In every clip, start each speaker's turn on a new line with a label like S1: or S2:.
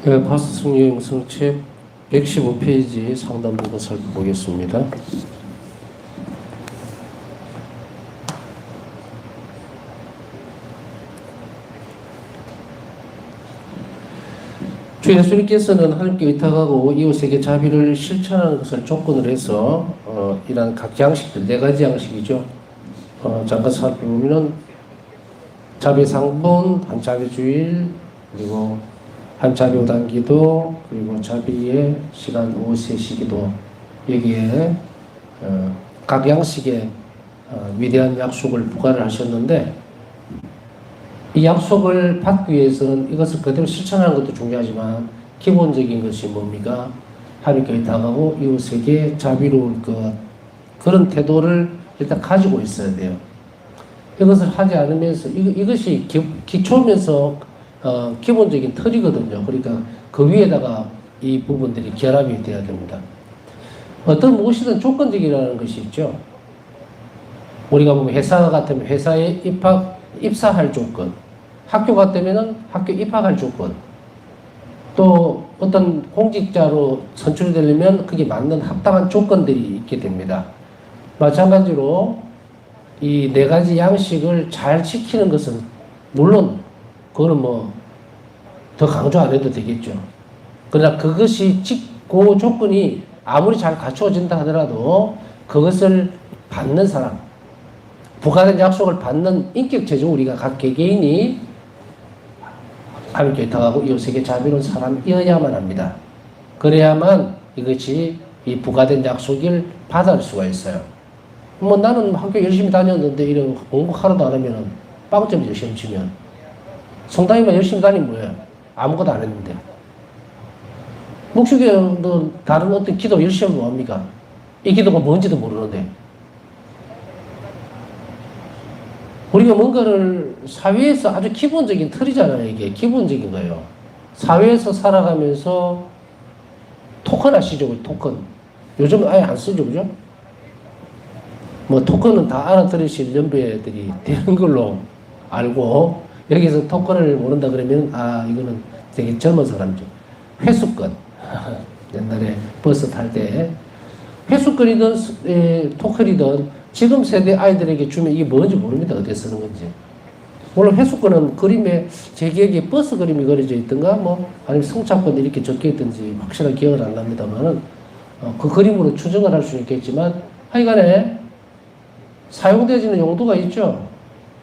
S1: 네, 파스 승리 영성책 115페이지 상단 부분 살펴보겠습니다. 주 예수님께서는 하나님께 의탁하고 이웃에게 자비를 실천하는 것을 조건으로 해서 이러한 각 양식들, 네 가지 양식이죠. 잠깐 살펴보면 자비 상분, 한 자비 주일, 그리고 한 자비 오단기도, 그리고 자비의 시간 오후 3시 기도, 여기에 각 양식의 위대한 약속을 부과를 하셨는데, 이 약속을 받기 위해서는 이것을 그대로 실천하는 것도 중요하지만 기본적인 것이 뭡니까? 하나님께 의탁하고 이웃에게 자비로울 것, 그런 태도를 일단 가지고 있어야 돼요. 이것을 하지 않으면서 이것이 기초면서 기본적인 틀이거든요. 그러니까 그 위에다가 이 부분들이 결합이 돼야 됩니다. 어떤 무엇이든 조건적이라는 것이 있죠. 우리가 보면 회사 같으면 회사에 입사할 조건, 학교 같으면 학교 입학할 조건, 또 어떤 공직자로 선출되려면 그게 맞는 합당한 조건들이 있게 됩니다. 마찬가지로 이 네 가지 양식을 잘 지키는 것은 물론 그거는 뭐 더 강조 안 해도 되겠죠. 그러나 그것이 그 조건이 아무리 잘 갖추어진다 하더라도 그것을 받는 사람, 부과된 약속을 받는 인격체적 우리가 각 개개인이 하나님께 의탁하고 이웃에게 자비로운 사람이어야만 합니다. 그래야만 이것이 이 부과된 약속을 받을 수가 있어요. 뭐 나는 학교 열심히 다녔는데 이런 공부 하나도 안 하면은 빵점이죠. 시험 치면 성당에만 열심히 다니면 뭐예요? 아무것도 안 했는데. 목수교도 다른 어떤 기도 열심히 하면 뭐합니까? 이 기도가 뭔지도 모르는데. 우리가 뭔가를 사회에서 아주 기본적인 틀이잖아요. 이게 기본적인 거예요. 사회에서 살아가면서 토큰 아시죠? 토큰. 요즘은 아예 안 쓰죠. 그죠? 뭐 토큰은 다 알아들으실 연배들이 되는 걸로 알고, 여기서 토큰을 모른다 그러면 이거는 되게 젊은 사람이죠. 회수권. 옛날에 버스 탈 때 회수권이든 토큰이든 지금 세대 아이들에게 주면 이게 뭔지 모릅니다. 어떻게 쓰는 건지. 물론 회수권은 그림에 제 기억에 버스 그림이 그려져 있던가 뭐 아니면 승차권이 이렇게 적혀 있든지 확실하게 기억은 안 납니다만은 그 그림으로 추정을 할 수는 있겠지만 하여간에 사용되어지는 용도가 있죠.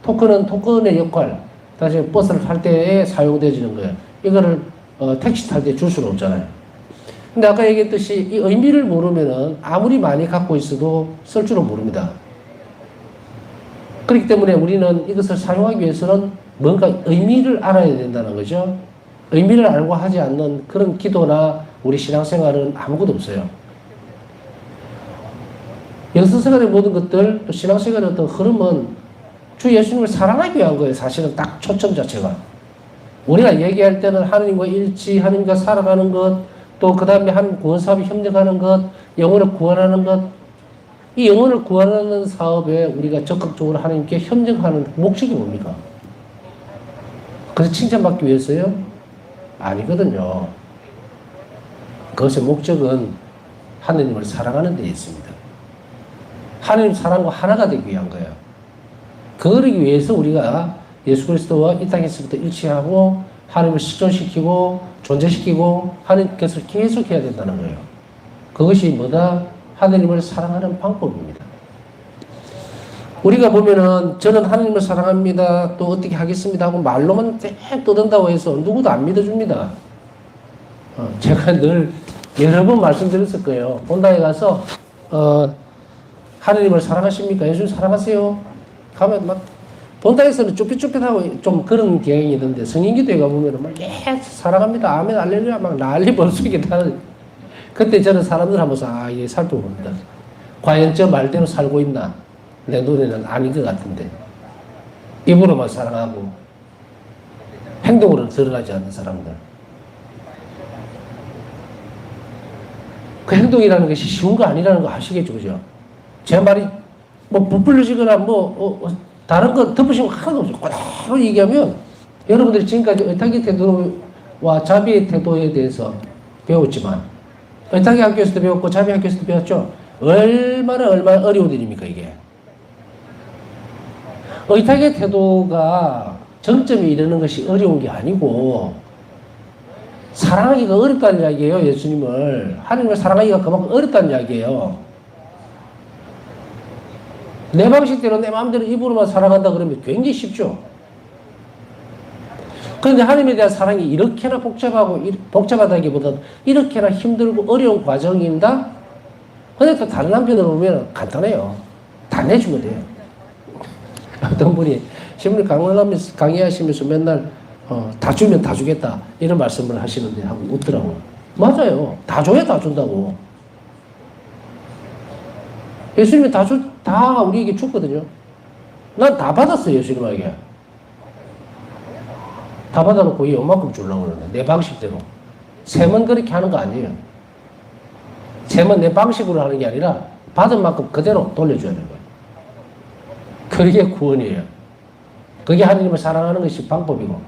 S1: 토큰은 토큰의 역할, 다시 버스를 탈 때에 사용되어지는 거예요. 이거를 택시 탈 때 줄 수는 없잖아요. 근데 아까 얘기했듯이 이 의미를 모르면은 아무리 많이 갖고 있어도 쓸 줄은 모릅니다. 그렇기 때문에 우리는 이것을 사용하기 위해서는 뭔가 의미를 알아야 된다는 거죠. 의미를 알고 하지 않는 그런 기도나 우리 신앙생활은 아무것도 없어요. 영성생활의 모든 것들, 또 신앙생활의 어떤 흐름은 주 예수님을 사랑하기 위한 거예요. 사실은 딱 초점 자체가. 우리가 얘기할 때는 하나님과 일치, 하나님과 살아가는 것, 또 그 다음에 하나님 구원 사업에 협력하는 것, 영혼을 구원하는 것, 이 영혼을 구원하는 사업에 우리가 적극적으로 하나님께 협력하는 목적이 뭡니까? 그래서 칭찬받기 위해서요? 아니거든요. 그것의 목적은 하나님을 사랑하는 데 있습니다. 하나님 사랑과 하나가 되기 위한 거예요. 그러기 위해서 우리가 예수 그리스도와 이 땅에서부터 일치하고 하나님을 실존시키고 존재시키고 하나님께서 계속 해야 된다는 거예요. 그것이 뭐다? 하나님을 사랑하는 방법입니다. 우리가 보면은 저는 하나님을 사랑합니다. 또 어떻게 하겠습니다 하고 말로만 쭉 떠든다고 해서 누구도 안 믿어줍니다. 제가 늘 여러 번 말씀드렸을 거예요. 본당에 가서 하나님을 사랑하십니까? 예수님 사랑하세요? 가면 막 본당에서는 쭈삣쭈삣하고 좀 그런 경향이 있는데 성인기도에 가보면 막 사랑합니다. 아멘 할렐루야 막 난리 벌수게 다. 그때 저는 사람들 하면서 이게 살펴봅니다. 과연 저 말대로 살고 있나? 내 눈에는 아닌 것 같은데. 입으로만 사랑하고 행동으로는 드러나지 않는 사람들. 그 행동이라는 것이 쉬운 거 아니라는 거 아시겠죠? 그죠? 제 말이 뭐 부풀려지거나 다른 거 덮으신 거 하나도 없어요. 그대로 얘기하면 여러분들이 지금까지 의탁의 태도로 와 자비의 태도에 대해서 배웠지만 의탁의 학교에서도 배웠고 자비 학교에서도 배웠죠. 얼마나 어려운 일입니까 이게. 의탁의 태도가 정점에 이르는 것이 어려운 게 아니고 사랑하기가 어렵다는 이야기예요. 예수님을 하나님을 사랑하기가 그만큼 어렵다는 이야기예요. 내 방식대로 내 마음대로 입으로만 사랑한다 그러면 굉장히 쉽죠. 그런데 하나님에 대한 사랑이 이렇게나 복잡하다기보다는 이렇게나 힘들고 어려운 과정인다? 근데 또 다른 한편으로 보면 간단해요. 다 내주면 돼요. 어떤 분이 신문 강의하시면서 맨날 다 주면 다 주겠다 이런 말씀을 하시는데 하고 웃더라고요. 맞아요. 다 줘야 다 준다고. 예수님이 다 우리에게 줬거든요. 난 다 받았어요. 예수님에게. 다 받아놓고 이만큼 주려고 그러는데 내 방식대로. 셈은 그렇게 하는 거 아니에요. 셈은 내 방식으로 하는 게 아니라 받은 만큼 그대로 돌려줘야 되는 거예요. 그게 구원이에요. 그게 하나님을 사랑하는 것이 방법이고.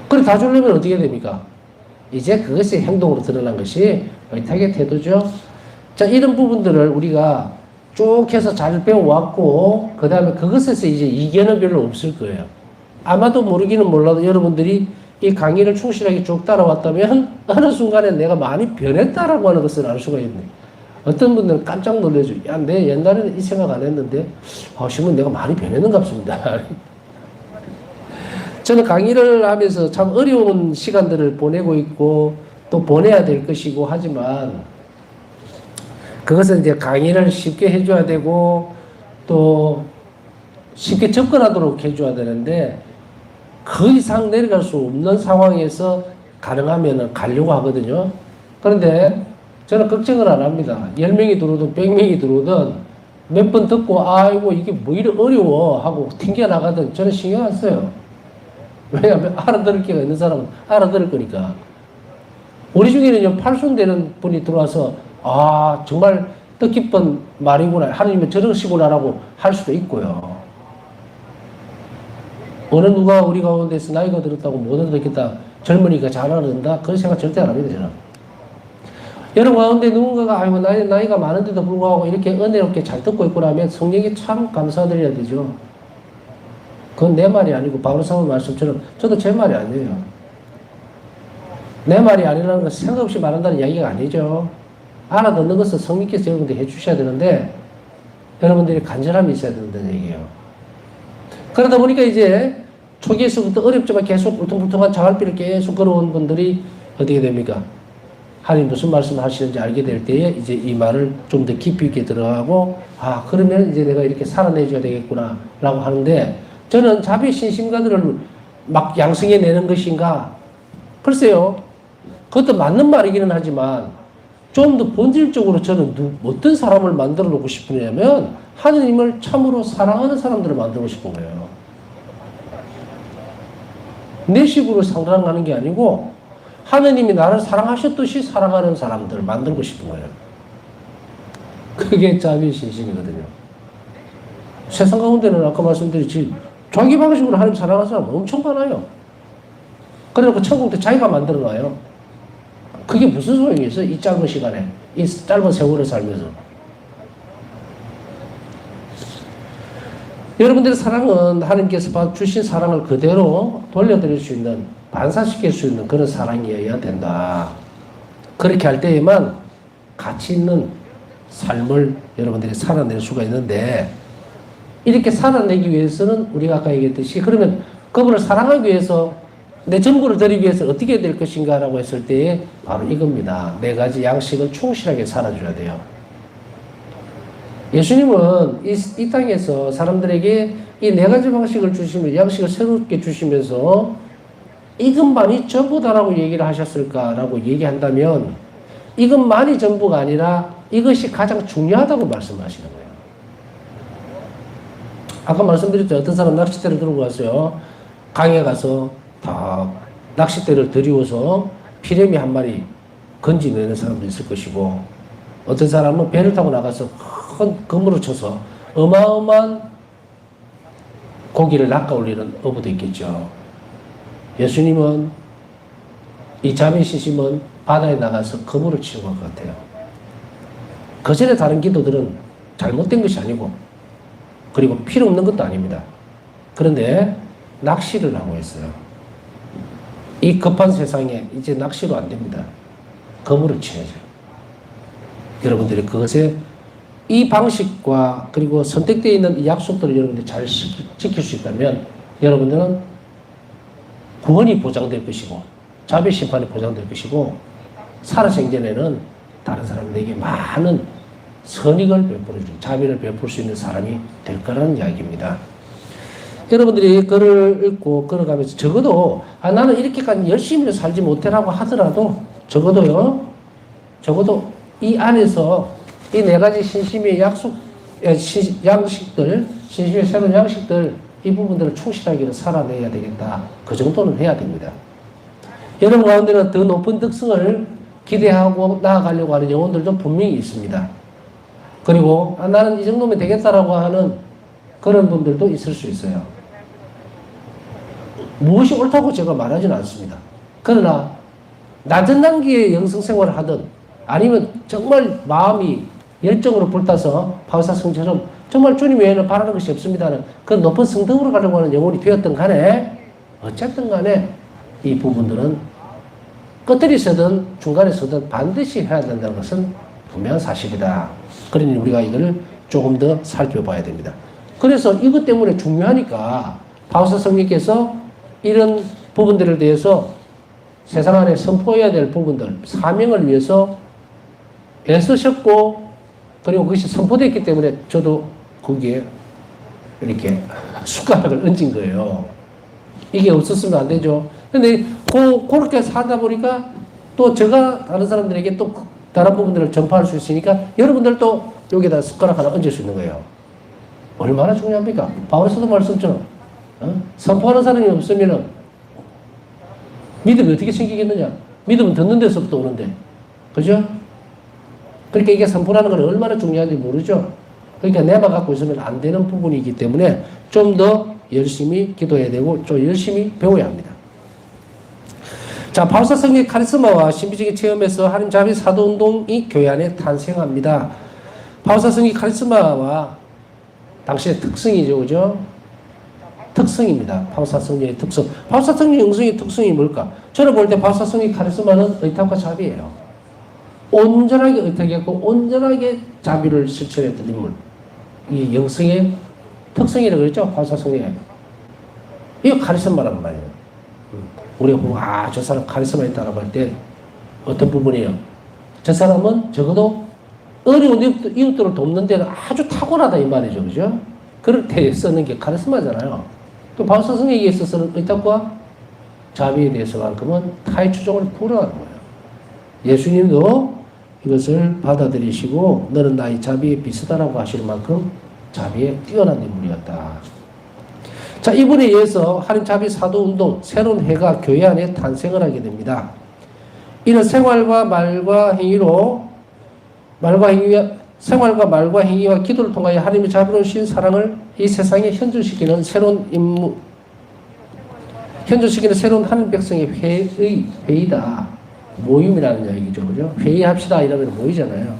S1: 그래 다 주려면 어떻게 됩니까? 이제 그것이 행동으로 드러난 것이 의탁의 태도죠. 자, 이런 부분들을 우리가 쭉 해서 잘 배워왔고 그 다음에 그것에서 이제 이견은 별로 없을 거예요. 아마도 모르기는 몰라도 여러분들이 이 강의를 충실하게 쭉 따라왔다면 어느 순간에 내가 많이 변했다라고 하는 것을 알 수가 있네. 어떤 분들은 깜짝 놀라죠. 야, 내 옛날에는 이 생각 안 했는데 지금은 내가 많이 변했는가 싶습니다. 저는 강의를 하면서 참 어려운 시간들을 보내고 있고 또 보내야 될 것이고 하지만 그것은 이제 강의를 쉽게 해줘야 되고 또 쉽게 접근하도록 해줘야 되는데 그 이상 내려갈 수 없는 상황에서 가능하면 가려고 하거든요. 그런데 저는 걱정을 안 합니다. 10명이 들어오든 100명이 들어오든 몇 번 듣고 아이고 이게 뭐 이리 어려워 하고 튕겨나가든 저는 신경 안 써요. 왜냐하면 알아들을 기가 있는 사람은 알아들을 거니까. 우리 중에는요, 팔순되는 분이 들어와서 정말 뜻깊은 말이구나, 하나님은 저러시구나라고 할 수도 있고요. 어느 누가 우리 가운데서 나이가 들었다고 못 알아듣겠다, 젊은이가 잘 알아듣는다, 그런 생각 절대 안 합니다, 저는. 여러분 가운데 누군가가 나이가 많은데도 불구하고 이렇게 은혜롭게 잘 듣고 있구나 하면 성령이 참 감사드려야 되죠. 그건 내 말이 아니고 바울사도 말씀처럼 저도 제 말이 아니에요. 내 말이 아니라는 건 생각 없이 말한다는 이야기가 아니죠. 알아듣는 것은 성령께서 여러분들 해주셔야 되는데 여러분들이 간절함이 있어야 된다는 얘기예요. 그러다 보니까 이제 초기에서부터 어렵지만 계속 울퉁불퉁한 자갈비를 계속 걸어온 분들이 어떻게 됩니까? 하나님 무슨 말씀 하시는지 알게 될 때에 이제 이 말을 좀 더 깊이 있게 들어가고 그러면 이제 내가 이렇게 살아내줘야 되겠구나 라고 하는데 저는 자비 신심가들을 막 양성해내는 것인가? 글쎄요. 그것도 맞는 말이기는 하지만 좀 더 본질적으로 저는 어떤 사람을 만들어 놓고 싶으냐면 하느님을 참으로 사랑하는 사람들을 만들고 싶은 거예요. 내 식으로 상상하는 게 아니고 하느님이 나를 사랑하셨듯이 사랑하는 사람들을 만들고 싶은 거예요. 그게 자비의 신심이거든요. 세상 가운데는 아까 말씀드렸지 자기 방식으로 하나님 사랑하는 사람 엄청 많아요. 그래놓고 천국도 자기가 만들어놔요. 그게 무슨 소용이 있어? 이 짧은 시간에, 이 짧은 세월을 살면서. 여러분들의 사랑은 하나님께서 주신 사랑을 그대로 돌려드릴 수 있는, 반사시킬 수 있는 그런 사랑이어야 된다. 그렇게 할 때에만 가치 있는 삶을 여러분들이 살아낼 수가 있는데, 이렇게 살아내기 위해서는 우리가 아까 얘기했듯이 그러면 그분을 사랑하기 위해서 내 전부를 드리기 위해서 어떻게 해야 될 것인가 라고 했을 때에 바로 이겁니다. 4가지 양식을 충실하게 살아줘야 돼요. 예수님은 이 땅에서 사람들에게 이 4가지 방식을 주시면 양식을 새롭게 주시면서 이것만이 전부다라고 얘기를 하셨을까라고 얘기한다면 이것만이 전부가 아니라 이것이 가장 중요하다고 말씀하시는 거예요. 아까 말씀드렸죠. 어떤 사람 낚싯대를 들고 갔어요. 강에 가서 다 낚싯대를 들이워서 피레미 한 마리 건지내는 사람도 있을 것이고 어떤 사람은 배를 타고 나가서 큰 그물을 쳐서 어마어마한 고기를 낚아 올리는 어부도 있겠죠. 예수님은 이 자비신심은 바다에 나가서 그물을 치는 것 같아요. 그 전에 다른 기도들은 잘못된 것이 아니고 그리고 필요 없는 것도 아닙니다. 그런데 낚시를 하고 있어요. 이 급한 세상에 이제 낚시로 안 됩니다. 그물을 쳐야죠. 여러분들이 그것에 이 방식과 그리고 선택되어 있는 이 약속들을 여러분들이 잘 지킬 수 있다면 여러분들은 구원이 보장될 것이고 자비 심판이 보장될 것이고 살아생전에는 다른 사람들에게 많은 선익을 베풀어주고 자비를 베풀 수 있는 사람이 될 거라는 이야기입니다. 여러분들이 글을 읽고 걸어가면서 적어도 나는 이렇게까지 열심히 살지 못해라고 하더라도 적어도 이 안에서 이 네 가지 신심의 양식들, 신심의 새로운 양식들 이 부분들을 충실하게 살아내야 되겠다. 그 정도는 해야 됩니다. 여러분 가운데는 더 높은 덕성을 기대하고 나아가려고 하는 영혼들도 분명히 있습니다. 그리고 나는 이 정도면 되겠다라고 하는 그런 분들도 있을 수 있어요. 무엇이 옳다고 제가 말하지는 않습니다. 그러나 낮은 단계의 영성생활을 하든 아니면 정말 마음이 열정으로 불타서 바울사성처럼 정말 주님 외에는 바라는 것이 없습니다는 그 높은 성덕으로 가려고 하는 영혼이 되었든 간에 어쨌든 간에 이 부분들은 끝들이 서든 중간에 서든 반드시 해야 된다는 것은 분명한 사실이다. 그러니 우리가 이걸 조금 더 살펴봐야 됩니다. 그래서 이것 때문에 중요하니까 바울사 성령께서 이런 부분들에 대해서 세상 안에 선포해야 될 부분들, 사명을 위해서 애쓰셨고 그리고 그것이 선포됐기 때문에 저도 거기에 이렇게 숟가락을 얹은 거예요. 이게 없었으면 안 되죠. 근데 그렇게 살다 보니까 또 제가 다른 사람들에게 또 다른 부분들을 전파할 수 있으니까 여러분들도 여기다 숟가락 하나 얹을 수 있는 거예요. 얼마나 중요합니까? 바울서도 말씀처럼 선포하는 사람이 없으면 믿음이 어떻게 생기겠느냐? 믿음은 듣는 데서부터 오는데, 그죠? 그러니까 이게 선포라는 건 얼마나 중요한지 모르죠? 그러니까 내만 갖고 있으면 안 되는 부분이기 때문에 좀 더 열심히 기도해야 되고 좀 열심히 배워야 합니다. 자, 바울사 성령의 카리스마와 신비적인 체험에서 하나님 자비 사도운동이 교회 안에 탄생합니다. 바울사 성령의 카리스마와 당시의 특성이죠, 그죠? 특성입니다. 바울사 성령의 특성. 바울사 성령의 영성의 특성이 뭘까? 저는 볼 때 바울사 성령의 카리스마는 의탁과 자비예요. 온전하게 의탁했고 온전하게 자비를 실천했던 인물. 이 영성의 특성이라고 그랬죠? 바울사 성령의. 이거 카리스마란 말이에요. 우리가 보고 저 사람 카리스마 있다라고 할 때 어떤 부분이에요? 저 사람은 적어도 어려운 이웃들을 돕는 데는 아주 탁월하다 이 말이죠. 그죠? 그럴 때 쓰는 게 카리스마잖아요. 또 바울사 성령에 있어서는 의탁과 자비에 대해서만큼은 타의 추종을 불허하는 거예요. 예수님도 이것을 받아들이시고 너는 나의 자비에 비슷하다고 하시는 만큼 자비에 뛰어난 인물이었다. 자, 이분에 의해서 하나님 자비 사도운동 새로운 해가 교회 안에 탄생을 하게 됩니다. 이는 생활과 말과 말과 행위와 기도를 통하여 하나님의 자비로우신 사랑을 이 세상에 현존시키는 새로운 임무, 현존시키는 새로운 하나님 백성의 회의다. 모임이라는 얘기죠. 그죠? 회의합시다. 이러면 모이잖아요.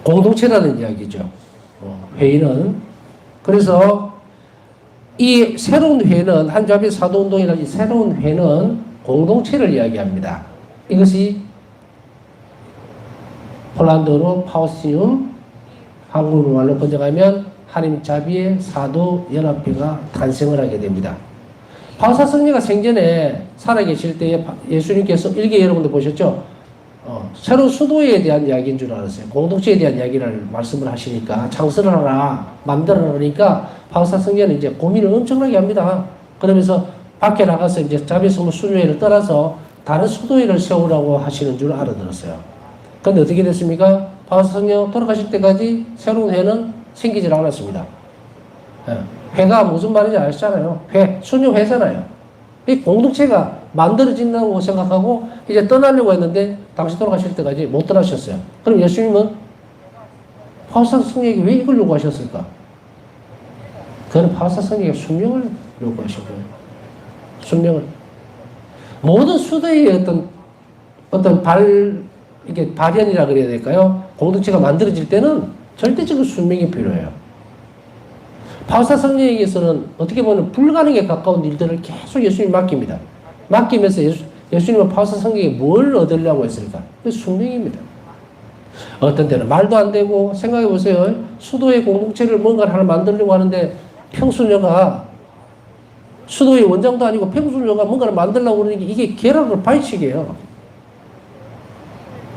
S1: 공동체라는 이야기죠. 회의는. 그래서 이 새로운 회는, 한자비 사도운동이라는 이 새로운 회는 공동체를 이야기합니다. 이것이 폴란드어로 파우시움, 한국말로 번역하면 하나님 자비의 사도 연합회가 탄생을 하게 됩니다. 바울사 성령가 생전에 살아계실 때에 예수님께서 일개 여러분들 보셨죠? 새로운 수도에 대한 이야기인 줄 알았어요. 공동체에 대한 이야기를 말씀을 하시니까 창설을 하라, 만들어라니까 바울사 성령은 이제 고민을 엄청나게 합니다. 그러면서 밖에 나가서 이제 자비성모 수료회를 떠나서 다른 수도회를 세우라고 하시는 줄 알아들었어요. 그런데 어떻게 됐습니까? 바울사 성령 돌아가실 때까지 새로운 회는 생기질 않았습니다. 회가 무슨 말인지 아시잖아요. 순교회잖아요. 이 공동체가 만들어진다고 생각하고 이제 떠나려고 했는데 당시 돌아가실 때까지 못 떠나셨어요. 그럼 예수님은 바울사 성령에게 왜 이걸 요구하셨을까? 그는 바울사 성령에게 순명을 요구하신 거예요. 순명을. 모든 수도의 어떤 이게 발현이라 그래야 될까요? 공동체가 만들어질 때는 절대적인 순명이 필요해요. 바우사 성령에게서는 어떻게 보면 불가능에 가까운 일들을 계속 예수님이 맡깁니다. 맡기면서 예수님은 바우사 성령에게 뭘 얻으려고 했을까? 그 순명입니다. 어떤 때는 말도 안 되고, 생각해 보세요. 수도의 공동체를 뭔가를 하나 만들려고 하는데 평수녀가 수도의 원장도 아니고 평수녀가 뭔가를 만들려고 그러는 게 이게 계략을 발칙이에요.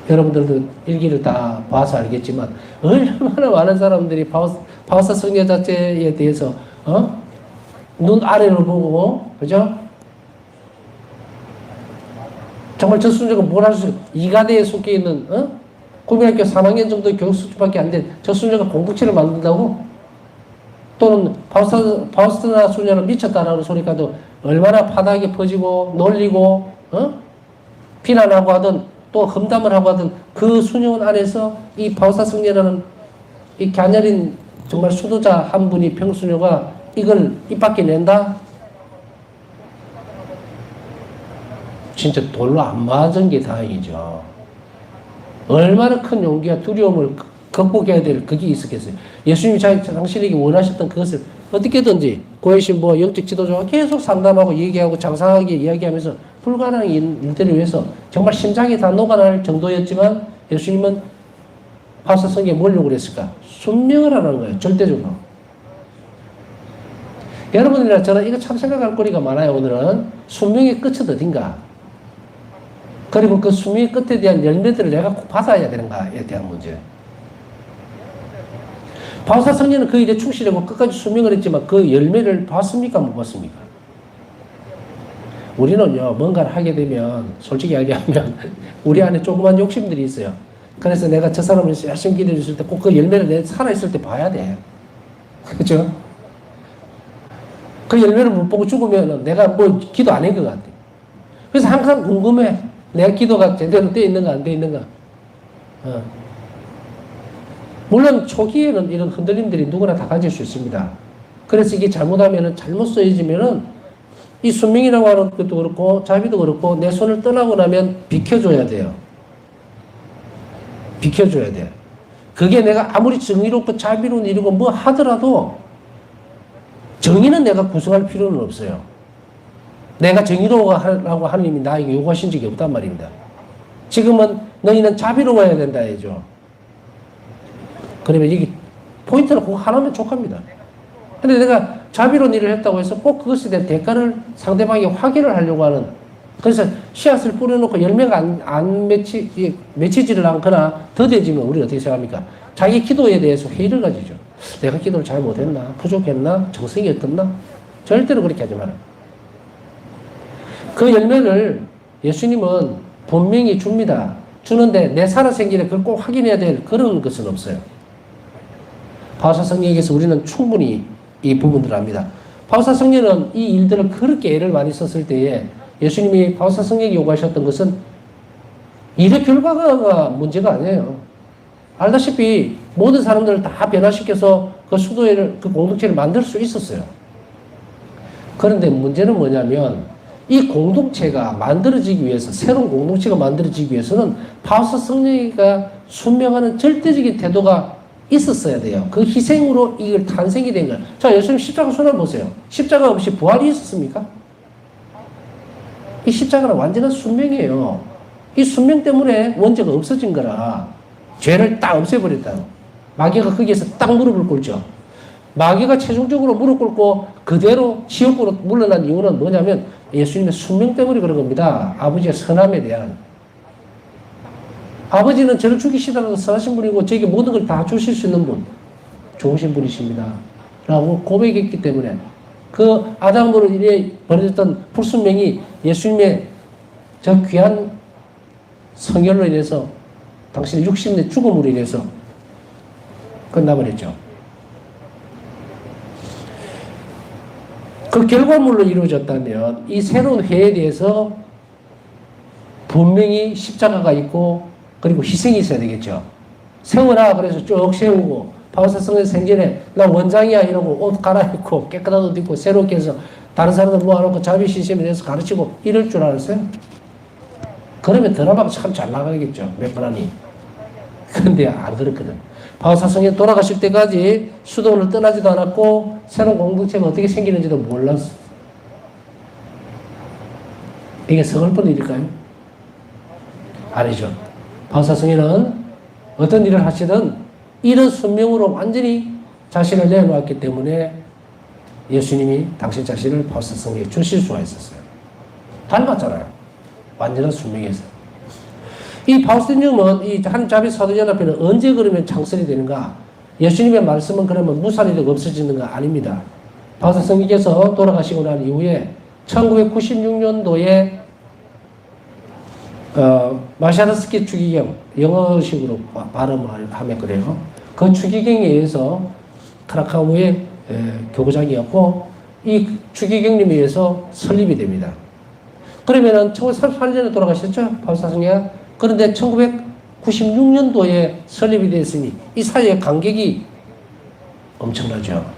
S1: 여러분들도 일기를 다 봐서 알겠지만 얼마나 많은 사람들이 바우사 성녀 자체에 대해서 눈 아래로 보고, 그죠? 정말 저 순자가 뭘 할 수, 이가대에 속해 있는 고등학교 3학년 정도의 교육 수준밖에 안 된 저 순자가 공동체를 만든다고? 또는 바우스나 수녀는 미쳤다라는 소리가도 얼마나 바닥에 퍼지고 놀리고 비난하고 하던, 또 험담을 하고 하던 그 수녀원 안에서 이 바우사 성녀라는 이 갸녀린 정말 수도자 한 분이, 평수녀가 이걸 입 밖에 낸다? 진짜 돌로 안 맞은 게 다행이죠. 얼마나 큰 용기와 두려움을 극복해야 될 그게 있었겠어요. 예수님이 당신에게 원하셨던 그것을 어떻게든지 고해신 영적 지도자와 계속 상담하고 얘기하고 장상하게 이야기하면서 불가능한 일들을 위해서 정말 심장이 다 녹아날 정도였지만 예수님은 바우사 성경에 뭐려고 그랬을까? 순명을 하는 거예요. 절대적으로. 여러분이나 저는 이거 참 생각할 거리가 많아요. 오늘은 순명의 끝은 어딘가? 그리고 그 순명의 끝에 대한 열매들을 내가 꼭 받아야 되는가에 대한 문제. 바우사 성령은 그 일에 충실하고 끝까지 순명을 했지만 그 열매를 봤습니까? 못 봤습니까? 우리는요, 뭔가를 하게 되면, 솔직히 얘기하면, 우리 안에 조그만 욕심들이 있어요. 그래서 내가 저 사람을 열심히 기도해 줬을 때 꼭 그 열매를 내 살아있을 때 봐야 돼. 그죠? 그 열매를 못 보고 죽으면 내가 기도 안 한 것 같아. 그래서 항상 궁금해. 내가 기도가 제대로 돼 있는가, 안 돼 있는가. 물론 초기에는 이런 흔들림들이 누구나 다 가질 수 있습니다. 그래서 이게 잘못하면은, 잘못 쓰여지면은 이 순명이라고 하는 것도 그렇고 자비도 그렇고 내 손을 떠나고 나면 비켜줘야 돼요. 비켜줘야 돼요. 그게 내가 아무리 정의롭고 자비로운 일이고 뭐 하더라도 정의는 내가 구성할 필요는 없어요. 내가 정의로우라고 하느님이 나에게 요구하신 적이 없단 말입니다. 지금은 너희는 자비로워야 된다 해죠. 그러면 이게 포인트는 그거 하나면 족합니다. 근데 내가 자비로운 일을 했다고 해서 꼭 그것에 대한 대가를 상대방에게 확인을 하려고 하는, 그래서 씨앗을 뿌려놓고 열매가 맺히지를 않거나 더뎌지면 우리는 어떻게 생각합니까? 자기 기도에 대해서 회의를 가지죠. 내가 기도를 잘 못했나? 부족했나? 정성이 어떻나? 절대로 그렇게 하지 마라. 그 열매를 예수님은 분명히 줍니다. 주는데 내 살아생전에 그걸 꼭 확인해야 될 그런 것은 없어요. 바우사 성령에게서 우리는 충분히 이 부분들을 압니다. 바우사 성령은 이 일들을 그렇게 애를 많이 썼을 때에 예수님이 바우사 성령에게 요구하셨던 것은 일의 결과가 문제가 아니에요. 알다시피 모든 사람들을 다 변화시켜서 그 수도회를, 그 공동체를 만들 수 있었어요. 그런데 문제는 뭐냐면 이 공동체가 만들어지기 위해서, 새로운 공동체가 만들어지기 위해서는 바우사 성령이가 순명하는 절대적인 태도가 있었어야 돼요. 그 희생으로 이걸 탄생이 된 거예요. 자, 예수님 십자가 손을 보세요. 십자가 없이 부활이 있었습니까? 이 십자가는 완전한 순명이에요. 이 순명 때문에 원죄가 없어진 거라. 죄를 딱 없애버렸다고. 마귀가 거기에서 딱 무릎을 꿇죠. 마귀가 최종적으로 무릎 꿇고 그대로 지옥으로 물러난 이유는 뭐냐면 예수님의 순명 때문에 그런 겁니다. 아버지의 선함에 대한. 아버지는 저를 죽이시더라도 선하신 분이고 저에게 모든 걸 다 주실 수 있는 분, 좋으신 분이십니다 라고 고백했기 때문에 그 아담으로 인해 벌어졌던 불순명이 예수님의 저 귀한 성혈로 인해서, 당신의 육신의 죽음으로 인해서 끝나버렸죠. 그 결과물로 이루어졌다면 이 새로운 회에 대해서 분명히 십자가가 있고 그리고 희생이 있어야 되겠죠. 세워라 그래서 쭉 세우고 바오사성의 생전에 나 원장이야 이러고 옷 갈아입고 깨끗한 옷 입고 새롭게 해서 다른 사람들 모아놓고 자비 시스템에 대해서 가르치고 이럴 줄 알았어요? 그러면 드라마가 참 잘 나가겠죠. 몇 번 하니. 그런데 안 그렇거든. 바오사성이 돌아가실 때까지 수도원을 떠나지도 않았고 새로운 공동체가 어떻게 생기는지도 몰랐어. 이게 서글픈 일일까요? 아니죠. 바오사성이는 어떤 일을 하시든 이런 순명으로 완전히 자신을 내놓았기 때문에 예수님이 당신 자신을 바오사성에게 주실 수가 있었어요. 닮았잖아요. 완전한 순명에서. 이 바오스님은 이 한자비 사도연합회는 언제 그러면 창설이 되는가? 예수님의 말씀은 그러면 무산이 되고 없어지는가? 아닙니다. 바오사성님께서 돌아가시고 난 이후에 1996년도에 마샤르스키 추기경, 영어식으로 발음을 하면 그래요. 그 추기경에 의해서 크라카우의 교구장이었고 이 추기경님에 의해서 설립이 됩니다. 그러면은 1938년에 돌아가셨죠? 바오사성이가. 그런데 1996년도에 설립이 됐으니 이 사이의 간격이 엄청나죠.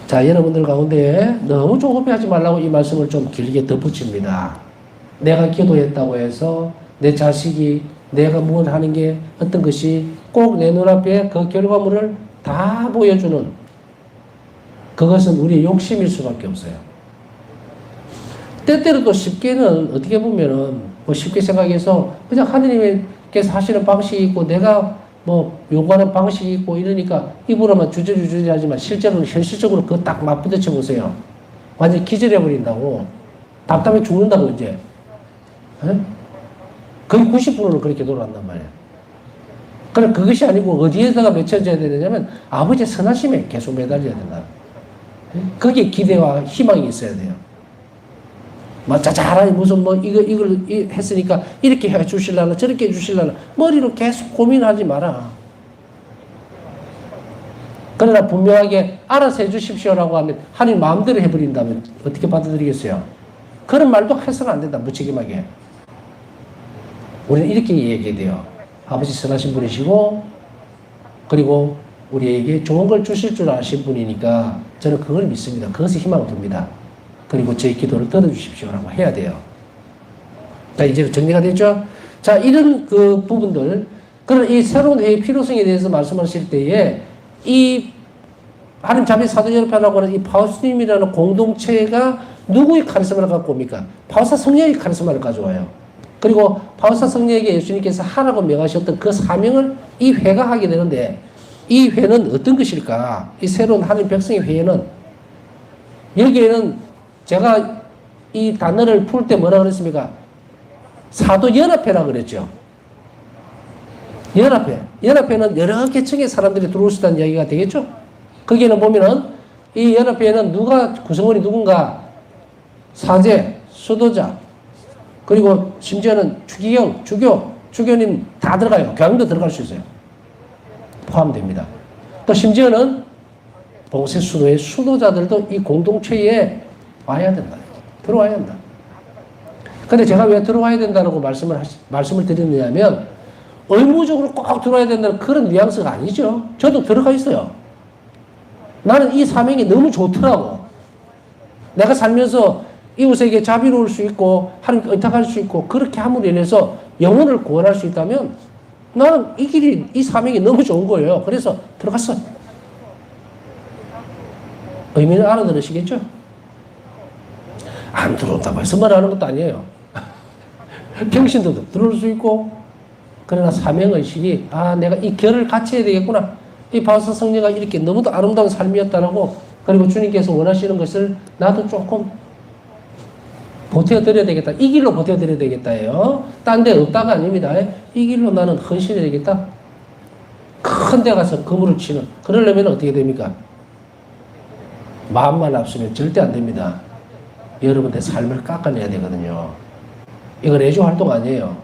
S1: 자, 여러분들 가운데 너무 조급해하지 말라고 이 말씀을 좀 길게 덧붙입니다. 내가 기도했다고 해서 내 자식이 내가 무엇을 하는 게 어떤 것이 꼭 내 눈앞에 그 결과물을 다 보여주는 그것은 우리의 욕심일 수밖에 없어요. 때때로 또 쉽게는 어떻게 보면은 뭐 쉽게 생각해서 그냥 하느님께서 하시는 방식이 있고 내가 뭐 요구하는 방식이 있고 이러니까 입으로만 주저주저 하지만 실제로는 현실적으로 그거 딱 맞부딪혀 보세요. 완전히 기절해버린다고. 답답해 죽는다고 이제. 에? 거의 90%는 그렇게 돌아간단 말이에요. 그럼 그것이 아니고 어디에다가 맺혀져야 되느냐면 아버지의 선하심에 계속 매달려야 된다. 거기에 기대와 희망이 있어야 돼요. 뭐 자잘하니 무슨 뭐 이걸 했으니까 이렇게 해 주실라나 저렇게 해 주실라나 머리로 계속 고민하지 마라. 그러나 분명하게 알아서 해 주십시오라고 하면 하나님 마음대로 해버린다면 어떻게 받아들이겠어요? 그런 말도 해서는 안 된다. 무책임하게. 우리는 이렇게 얘기해야 돼요. 아버지 선하신 분이시고 그리고 우리에게 좋은 걸 주실 줄 아신 분이니까 저는 그걸 믿습니다. 그것에 희망을 둡니다. 그리고 제 기도를 들어주십시오라고 해야 돼요. 자, 이제 정리가 됐죠? 자, 이런 그 부분들, 그런 이 새로운 회의 필요성에 대해서 말씀하실 때에 이 하나님 자비 사도연합회라고 하는 이 바오스님이라는 공동체가 누구의 카리스마를 갖고 옵니까? 바오사 성령의 카리스마를 가져와요. 그리고 바오사 성령에게 예수님께서 하라고 명하셨던 그 사명을 이 회가 하게 되는데 이 회는 어떤 것일까? 이 새로운 하나님 백성의 회는 여기에는 제가 이 단어를 풀 때 뭐라 그랬습니까? 사도연합회라 그랬죠. 연합회. 연합회는 여러 계층의 사람들이 들어올 수 있다는 이야기가 되겠죠? 거기에는 보면은 이 연합회에는 누가 구성원이 누군가 사제, 수도자, 그리고 심지어는 추기경, 주교님 다 들어가요. 교황도 들어갈 수 있어요. 포함됩니다. 또 심지어는 봉쇄 수도의 수도자들도 이 공동체에 와야 된다. 들어와야 한다. 근데 제가 왜 들어와야 된다고 말씀을 드리느냐면 의무적으로 꼭 들어와야 된다는 그런 뉘앙스가 아니죠. 저도 들어가 있어요. 나는 이 사명이 너무 좋더라고. 내가 살면서 이웃에게 자비로울 수 있고 하나님께 의탁할 수 있고 그렇게 함으로 인해서 영혼을 구원할 수 있다면 나는 이 길이 이 사명이 너무 좋은 거예요. 그래서 들어갔어. 의미는 알아들으시겠죠? 안 들어온다고 해서 말하는 것도 아니에요. 병신들도 들어올 수 있고 그러나 사명의식이 내가 이 결을 같이 해야 되겠구나. 이 바오사 성녀가 이렇게 너무도 아름다운 삶이었다라고 그리고 주님께서 원하시는 것을 나도 조금 보태어드려야 되겠다. 이 길로 보태어드려야 되겠다예요. 딴 데 없다가 아닙니다. 이 길로 나는 헌신해야 되겠다. 큰 데 가서 거부를 치는. 그러려면 어떻게 됩니까? 마음만 앞서면 절대 안 됩니다. 여러분의 삶을 깎아내야 되거든요. 이건 애주 활동 아니에요.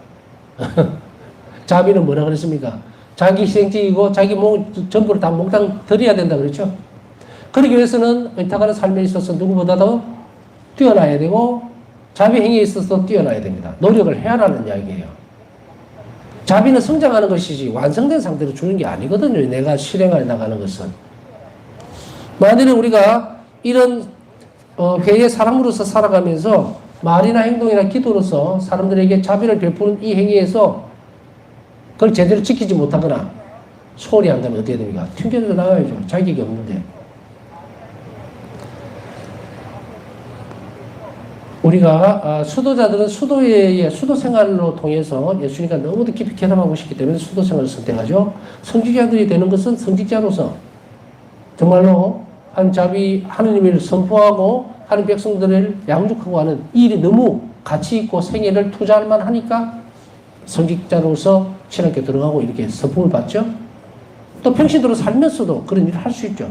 S1: 자비는 뭐라 그랬습니까? 자기 희생적이고 자기 전부를 다 몽땅 드려야 된다 그랬죠. 그러기 위해서는 의탁하는 삶에 있어서 누구보다도 뛰어나야 되고 자비 행위에 있어서 뛰어나야 됩니다. 노력을 해야 하는 이야기예요. 자비는 성장하는 것이지 완성된 상태로 주는 게 아니거든요. 내가 실행해 나가는 것은. 만일에 우리가 이런 회의 사람으로서 살아가면서 말이나 행동이나 기도로서 사람들에게 자비를 베푸는 이 행위에서 그걸 제대로 지키지 못하거나 소홀히 한다면 어떻게 됩니까? 튕겨져 나가야죠. 자격이 없는데. 우리가 수도자들은 수도 생활로 통해서 예수님과 너무도 깊이 결합하고 싶기 때문에 수도 생활을 선택하죠. 성직자들이 되는 것은 성직자로서 정말로 하느님을 선포하고 하는 백성들을 양육하고 하는 이 일이 너무 가치 있고 생애를 투자할 만하니까 성직자로서 신학교 들어가고 이렇게 선포를 받죠. 또 평신도로 살면서도 그런 일을 할 수 있죠.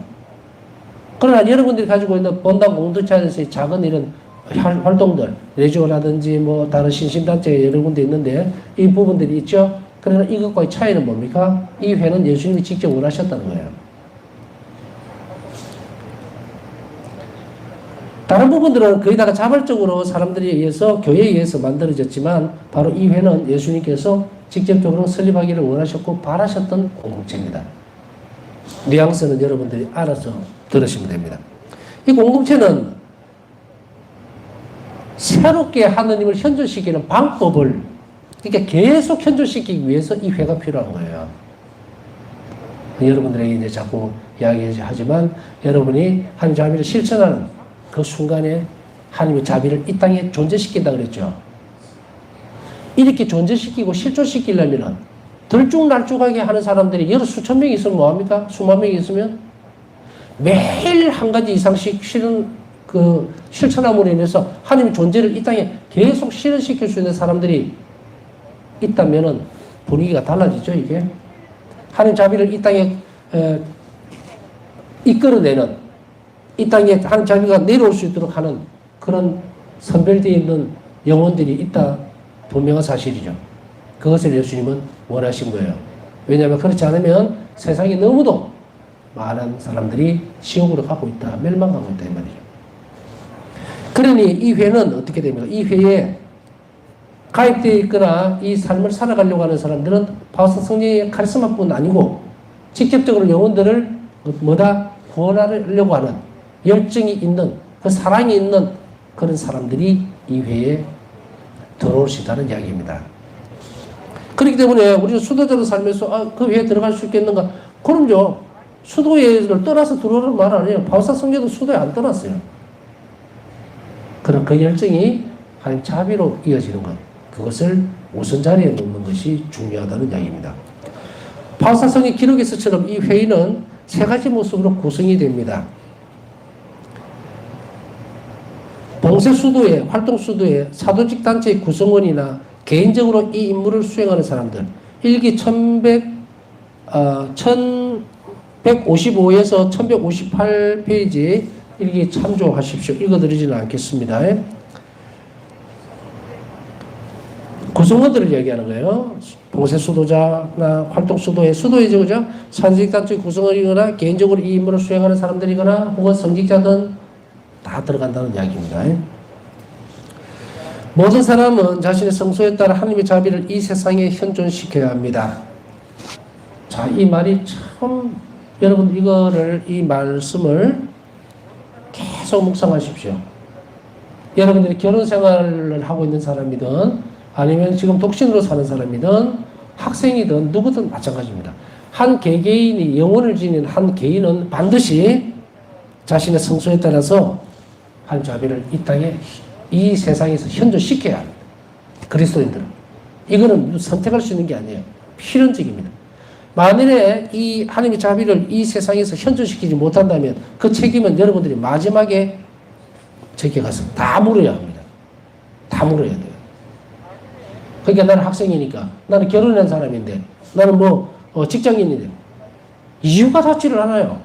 S1: 그러나 여러분들이 가지고 있는 본당 공동체 안에서의 작은 이런 활동들, 레지오라든지 뭐 다른 신심단체 여러 군데 있는데 이 부분들이 있죠. 그러나 이것과의 차이는 뭡니까? 이 회는 예수님이 직접 원하셨다는 거예요. 다른 부분들은 거의 다가 자발적으로 사람들에 의해서 교회에 의해서 만들어졌지만 바로 이 회는 예수님께서 직접적으로 설립하기를 원하셨고 바라셨던 공동체입니다. 뉘앙스는 여러분들이 알아서 들으시면 됩니다. 이 공동체는 새롭게 하느님을 현존시키는 방법을 그러니까 계속 현존시키기 위해서 이 회가 필요한 거예요. 여러분들에게 이제 자꾸 이야기하지만 여러분이 하나님의 자비를 실천하는 그 순간에 하나님의 자비를 이 땅에 존재시킨다 그랬죠. 이렇게 존재시키고 실존시키려면 들쭉날쭉하게 하는 사람들이 여러 수천 명이 있으면 뭐합니까? 수만 명이 있으면 매일 한 가지 이상씩 실천함으로 인해서 하나님의 존재를 이 땅에 계속 실현시킬 수 있는 사람들이 있다면은 분위기가 달라지죠, 이게. 하나님 자비를 이 땅에 이끌어내는, 이 땅에 하나님 자비가 내려올 수 있도록 하는 그런 선별되어 있는 영혼들이 있다. 분명한 사실이죠. 그것을 예수님은 원하신 거예요. 왜냐하면 그렇지 않으면 세상에 너무도 많은 사람들이 지옥으로 가고 있다. 멸망하고 있다. 이 말이죠. 그러니 이 회는 어떻게 됩니까? 이 회에 가입되어 있거나 이 삶을 살아가려고 하는 사람들은 바울사 성령의 카리스마뿐 아니고 직접적으로 영혼들을 구원하려고 하는 열정이 있는 그 사랑이 있는 그런 사람들이 이 회에 들어올 수 있다는 이야기입니다. 그렇기 때문에 우리는 수도자로 살면서 그 회에 들어갈 수 있겠는가? 그럼요. 수도회를 떠나서 들어오는 말 아니에요. 바울사 성령도 수도에 안 떠났어요. 그런 그 열정이 하나님 자비로 이어지는 것. 그것을 우선 자리에 놓는 것이 중요하다는 이야기입니다. 바울사성의 기록에서처럼 이 회의는 세 가지 모습으로 구성이 됩니다. 봉쇄 수도회, 활동 수도회, 사도직 단체의 구성원이나 개인적으로 이 임무를 수행하는 사람들. 일기 1155에서 1158페이지 일기 참조하십시오. 읽어드리지는 않겠습니다. 구성원들을 얘기하는 거예요. 봉쇄 수도자나 활동 수도회, 수도회죠, 그죠? 사도직 단체 구성원이거나 개인적으로 이 임무를 수행하는 사람들이거나 혹은 성직자든 다 들어간다는 이야기입니다. 모든 사람은 자신의 성소에 따라 하나님의 자비를 이 세상에 현존시켜야 합니다. 자, 이 말이 참 여러분 이 말씀을 계속 묵상하십시오. 여러분들이 결혼 생활을 하고 있는 사람이든 아니면 지금 독신으로 사는 사람이든 학생이든 누구든 마찬가지입니다. 한 개개인이 영혼을 지닌 한 개인은 반드시 자신의 성소에 따라서 한 자비를 이 땅에 이 세상에서 현존시켜야 합니다. 그리스도인들은. 이거는 선택할 수 있는 게 아니에요. 필연적입니다. 만일에 이 하나님의 자비를 이 세상에서 현존시키지 못한다면 그 책임은 여러분들이 마지막에 저기 가서 다 물어야 합니다. 다 물어야 돼요. 그러니까 나는 학생이니까, 나는 결혼한 사람인데, 나는 직장인인데 이유가 닿지를 않아요.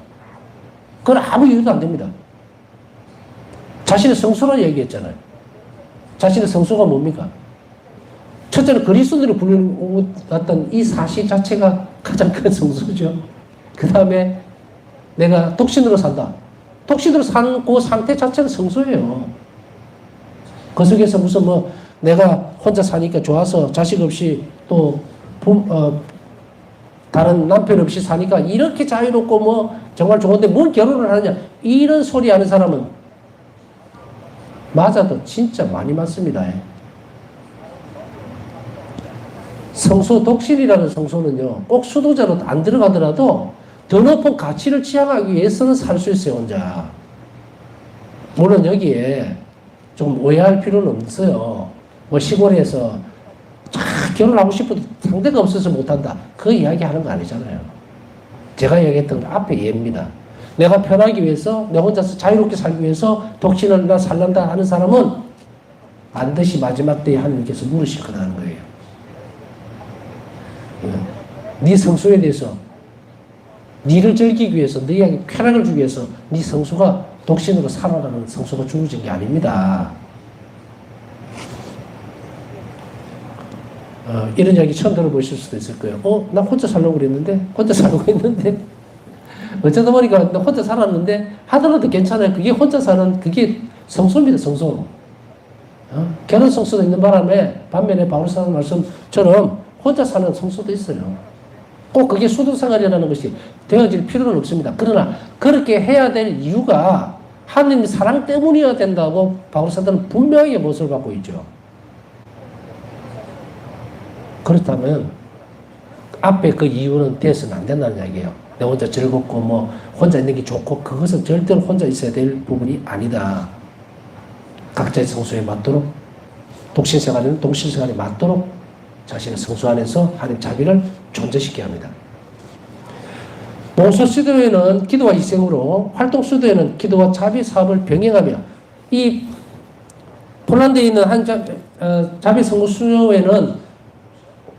S1: 그건 아무 이유도 안 됩니다. 자신의 성소라 얘기했잖아요. 자신의 성소가 뭡니까? 첫째는 그리스도인으로 불려놨던 이 사실 자체가 가장 큰 성소죠. 그 다음에 내가 독신으로 산다. 독신으로 사는 그 상태 자체가 성소예요. 그 속에서 무슨 내가 혼자 사니까 좋아서 자식 없이 또 다른 남편 없이 사니까 이렇게 자유롭고 뭐 정말 좋은데 뭘 결혼을 하느냐 이런 소리 하는 사람은 맞아도 진짜 많이 맞습니다. 성소 독실이라는 성소는요 꼭 수도자로 안 들어가더라도 더 높은 가치를 취향하기 위해서는 살 수 있어요. 혼자. 물론 여기에 좀 오해할 필요는 없어요. 뭐 시골에서 결혼하고 싶어도 상대가 없어서 못한다. 그 이야기 하는 거 아니잖아요. 제가 얘기했던 앞에 예입니다. 내가 편하기 위해서 내 혼자서 자유롭게 살기 위해서 독신을 나 살란다 하는 사람은 반드시 마지막 때에 하나님께서 물으실 거라는 거예요. 네 성수에 대해서 네를 즐기기 위해서 너에게 쾌락을 주기 위해서 네 성수가 독신으로 살아가는 성수가 주어진 게 아닙니다. 이런 이야기 처음 들어보실 수도 있을 거예요. 나 혼자 살려고 그랬는데 혼자 살고 있는데 어쩌다 보니까 나 혼자 살았는데 하더라도 괜찮아요. 그게 혼자 사는 그게 성소입니다. 성소. 결혼 성소도 있는 바람에 반면에 바울사도 말씀처럼 혼자 사는 성소도 있어요. 꼭 그게 수도생활이라는 것이 되어질 필요는 없습니다. 그러나 그렇게 해야 될 이유가 하느님 사랑 때문이어야 된다고 바울사도는 분명하게 못을 받고 있죠. 그렇다면 앞에 그 이유는 돼서는 안 된다는 얘기예요. 내 혼자 즐겁고 뭐 혼자 있는 게 좋고 그것은 절대로 혼자 있어야 될 부분이 아니다. 각자의 성소에 맞도록 독신생활에는 독신생활에 맞도록 자신의 성소 안에서 하나님 자비를 존재시켜야 합니다. 보수 수도회는 기도와 희생으로, 활동 수도회는 기도와 자비 사업을 병행하며, 이 폴란드에 있는 한 자비 성모 수도회는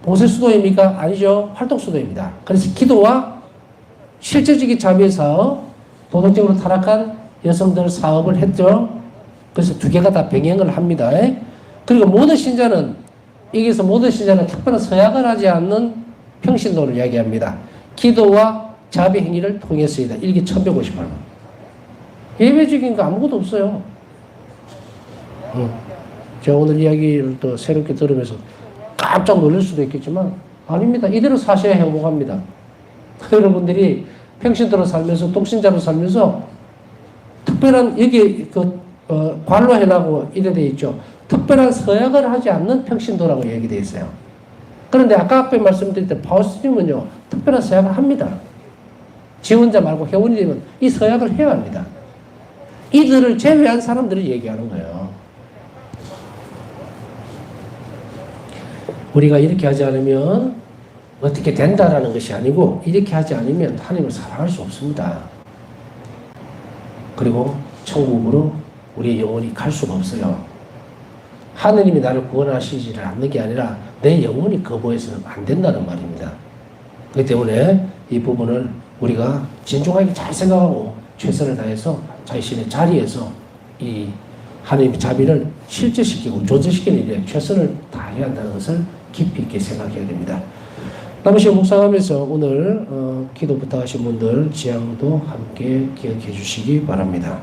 S1: 보수 수도회입니까? 아니죠. 활동 수도회입니다. 그래서 기도와 실제적인 자비 사업, 도덕적으로 타락한 여성들 사업을 했죠. 그래서 두 개가 다 병행을 합니다. 그리고 모든 신자는 여기서 모든 신자는 특별한 서약을 하지 않는 평신도를 이야기합니다. 기도와 자비 행위를 통해서이다. 일기 1158번. 예배적인 거 아무것도 없어요. 제가 오늘 이야기를 또 새롭게 들으면서 깜짝 놀랄 수도 있겠지만 아닙니다. 이대로 사셔야 행복합니다. 여러분들이 평신도로 살면서 독신자로 살면서 특별한 여기 관로해라고 이래 돼 있죠. 특별한 서약을 하지 않는 평신도라고 얘기되어 있어요. 그런데 아까 앞에 말씀드릴 때 바울스님은요 특별한 서약을 합니다. 지원자 말고 회원이면 이 서약을 해야 합니다. 이들을 제외한 사람들을 얘기하는 거예요. 우리가 이렇게 하지 않으면 어떻게 된다라는 것이 아니고 이렇게 하지 않으면 하나님을 사랑할 수 없습니다. 그리고 천국으로 우리의 영혼이 갈 수가 없어요. 하느님이 나를 구원하시지를 않는 게 아니라 내 영혼이 거부해서는 안 된다는 말입니다. 그렇기 때문에 이 부분을 우리가 진중하게 잘 생각하고 최선을 다해서 자신의 자리에서 이 하느님의 자비를 실제시키고 존재시키는 일에 최선을 다해야 한다는 것을 깊이 있게 생각해야 됩니다. 남은 시간 묵상하면서 오늘 기도 부탁하신 분들 지향도 함께 기억해 주시기 바랍니다.